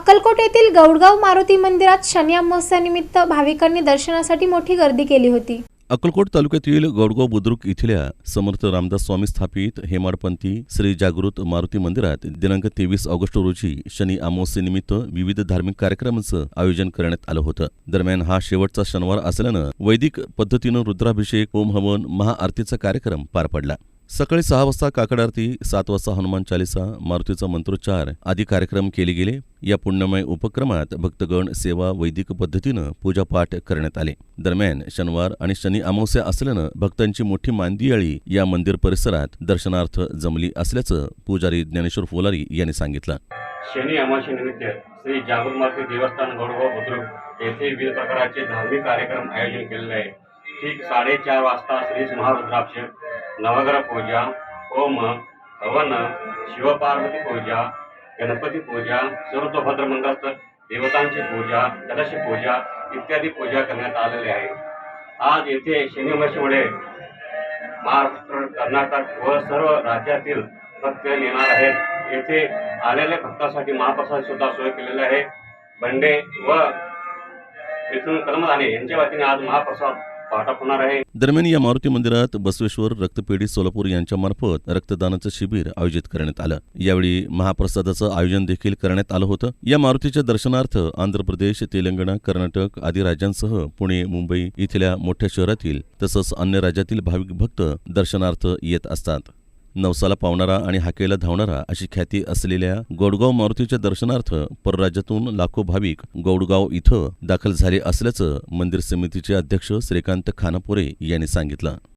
अक्कलकोट येथील गौडगाव मारुती मंदिरात शनी अमावस्येनिमित्त भाविकांनी दर्शनासाठी मोठी गर्दी केली होती। अक्कलकोट तालुक्यातील गौडगाव बुद्रुक इथल्या समर्थ रामदास स्वामी स्थापित हेमाडपंथी श्री जागृत मारुती मंदिरात दिनांक 23 ऑगस्ट रोजी शनी अमावस्येनिमित्त विविध धार्मिक कार्यक्रमांचं आयोजन करण्यात आलं होतं। दरम्यान हा शेवटचा शनिवार असल्यानं वैदिक पद्धतीनं रुद्राभिषेक, होम हवन, महाआरतीचा कार्यक्रम पार पडला। सकाळी 6 वाजता काकड आरती, 7 वाजता हनुमान चालीसा, मारुतीचा मंत्रोच्चार आदी कार्यक्रम केले गेले। या पुण्यमय उपक्रमात भक्तगण सेवा वैदिक पद्धतीनं पूजापाठ करण्यात आले। दरम्यान शनिवार आणि शनी अमावस्या असल्यानं भक्तांची मोठी मांदियाळी या मंदिर परिसरात दर्शनार्थ जमली असल्याचं पुजारी ज्ञानेश्वर फुलारी यांनी सांगितलं। शनी अमावस्येनिमित्त श्री जागृत मारुती देवस्थान गौडगाव बुद्रुक येथे विविध प्रकारचे धार्मिक कार्यक्रम आयोजन केलेले आहे। ठीक 4:30 वाजता श्री महारुद्राभिषेक, नवग्रह पूजा, होम हवन, शिवपार्वती पूजा, गणपती पूजा, सर्वतोभद्र मंगलस्थ देवतांची पूजा, कलश पूजा इत्यादी पूजा करण्यात आलेली आहे। आज येथे शनी अमावस्येमुळे महाराष्ट्र, कर्नाटक व सर्व राज्यातील भक्त येणार आहेत। येथे आलेल्या भक्तांसाठी महाप्रसाद सुद्धा सोय केलेली आहे। बंडे व मिथुन कलमदाने यांच्या वतीने आज महाप्रसाद वाटप होणार आहे। दरम्यान या मारुती मंदिरात बसवेश्वर रक्तपेढी सोलापूर यांच्यामार्फत रक्तदानाचं शिबिर आयोजित करण्यात आलं। यावेळी महाप्रसादाचं आयोजन देखील करण्यात आलं होतं। या मारुतीच्या दर्शनार्थ आंध्र प्रदेश, तेलंगणा, कर्नाटक आदी राज्यांसह पुणे, मुंबई इथल्या मोठ्या शहरातील तसंच अन्य राज्यातील भाविक भक्त दर्शनार्थ येत असतात। नवसाला पावणारा आणि हाकेला धावणारा अशी ख्याती असलेल्या गौडगाव मारुतीच्या दर्शनार्थ परराज्यातून लाखो भाविक गौडगाव इथं दाखल झाले असल्याचं मंदिर समितीचे अध्यक्ष श्रीकांत खानापुरे यांनी सांगितलं।